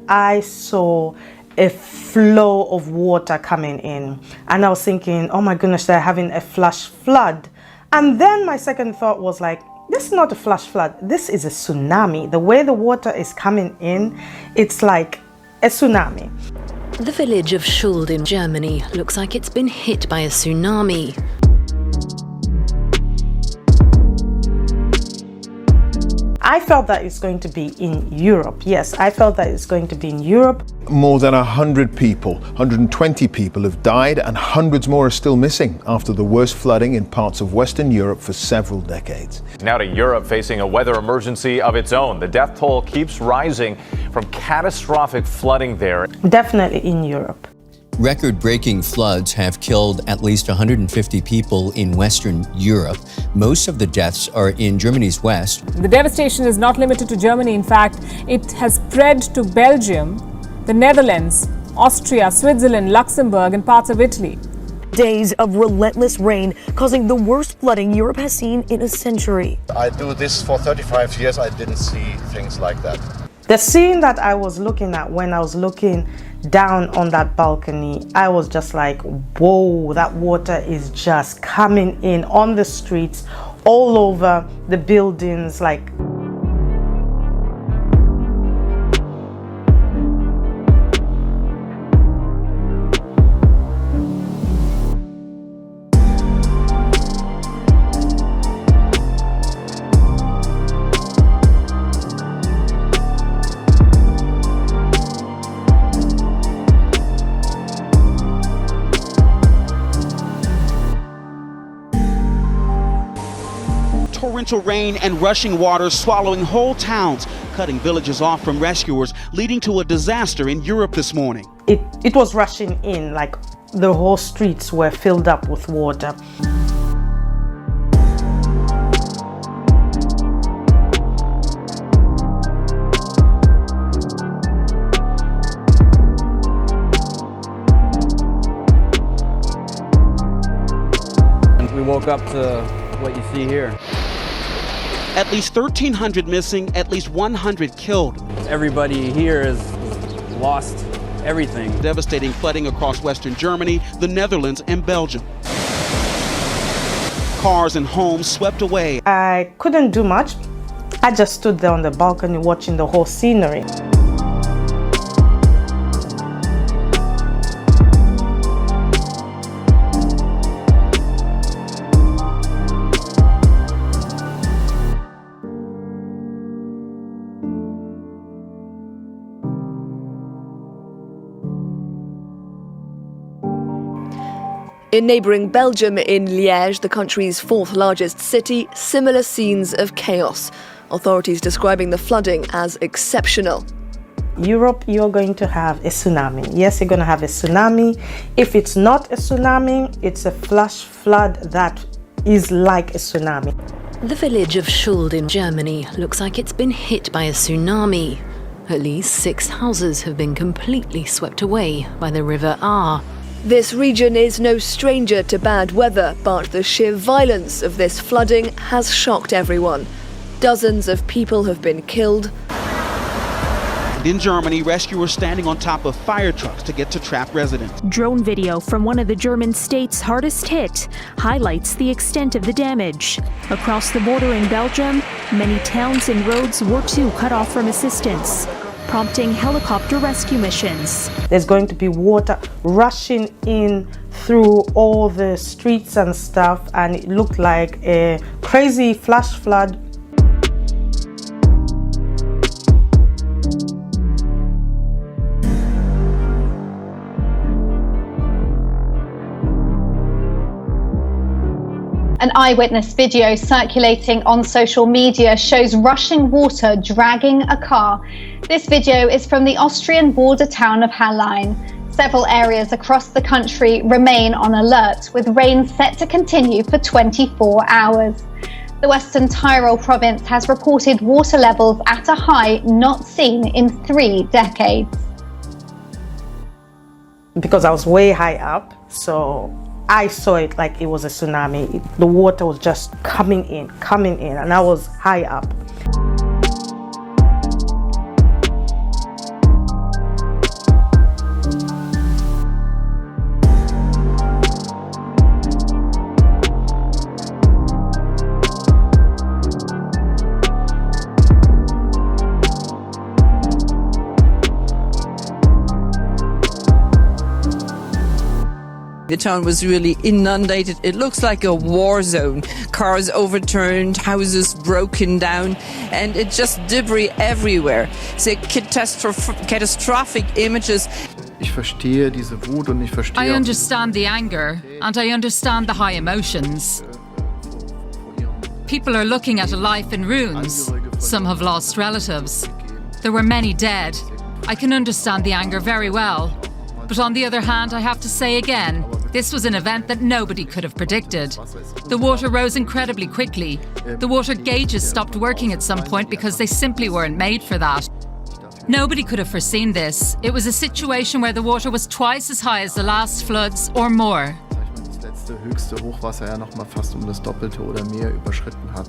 I saw a flow of water coming in, and I was thinking, oh my goodness, they're having a flash flood. And then my second thought was like, this is not a flash flood, this is a tsunami. The way the water is coming in, it's like a tsunami. The village of Schuld in Germany looks like it's been hit by a tsunami. I felt that it's going to be in Europe. Yes, I felt that it's going to be in Europe. More than 100 people, 120 people have died, and hundreds more are still missing after the worst flooding in parts of Western Europe for several decades. Now to Europe, facing a weather emergency of its own. The death toll keeps rising from catastrophic flooding there. Definitely in Europe. Record-breaking floods have killed at least 150 people in Western Europe. Most of the deaths are in Germany's west. The devastation is not limited to Germany. In fact, it has spread to Belgium, the Netherlands, Austria, Switzerland, Luxembourg, and parts of Italy. Days of relentless rain causing the worst flooding Europe has seen in a century. I do this for 35 years. I didn't see things like that. The scene that I was looking at when I was looking down on that balcony, I was just like, whoa, that water is just coming in on the streets, all over the buildings, like. Torrential rain and rushing water swallowing whole towns, cutting villages off from rescuers, leading to a disaster in Europe this morning. It was rushing in, like the whole streets were filled up with water. And we woke up to what you see here. At least 1,300 missing, at least 100 killed. Everybody here has lost everything. Devastating flooding across Western Germany, the Netherlands, and Belgium. Cars and homes swept away. I couldn't do much. I just stood there on the balcony watching the whole scenery. In neighbouring Belgium, in Liège, the country's fourth largest city, similar scenes of chaos. Authorities describing the flooding as exceptional. Europe, you're going to have a tsunami. Yes, you're going to have a tsunami. If it's not a tsunami, it's a flash flood that is like a tsunami. The village of Schuld in Germany looks like it's been hit by a tsunami. At least 6 houses have been completely swept away by the River Ahr. This region is no stranger to bad weather, but the sheer violence of this flooding has shocked everyone. Dozens of people have been killed. And in Germany, rescuers standing on top of fire trucks to get to trapped residents. Drone video from one of the German states hardest hit highlights the extent of the damage. Across the border in Belgium, many towns and roads were too cut off from assistance, prompting helicopter rescue missions. There's going to be water rushing in through all the streets and stuff, and it looked like a crazy flash flood. An eyewitness video circulating on social media shows rushing water dragging a car. This video is from the Austrian border town of Hallein. Several areas across the country remain on alert, with rain set to continue for 24 hours. The Western Tyrol province has reported water levels at a high not seen in 3 decades. Because I was way high up, so I saw it like it was a tsunami. The water was just coming in, and I was high up. The town was really inundated. It looks like a war zone. Cars overturned, houses broken down, and it's just debris everywhere. So catastrophic images. I understand the anger, and I understand the high emotions. People are looking at a life in ruins. Some have lost relatives. There were many dead. I can understand the anger very well. But on the other hand, I have to say again, this was an event that nobody could have predicted. The water rose incredibly quickly. The water gauges stopped working at some point because they simply weren't made for that. Nobody could have foreseen this. It was a situation where the water was twice as high as the last floods or more.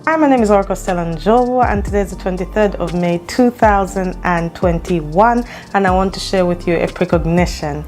Hi, my name is Orko Stellanjovo, and today is the 23rd of May 2021, and I want to share with you a precognition.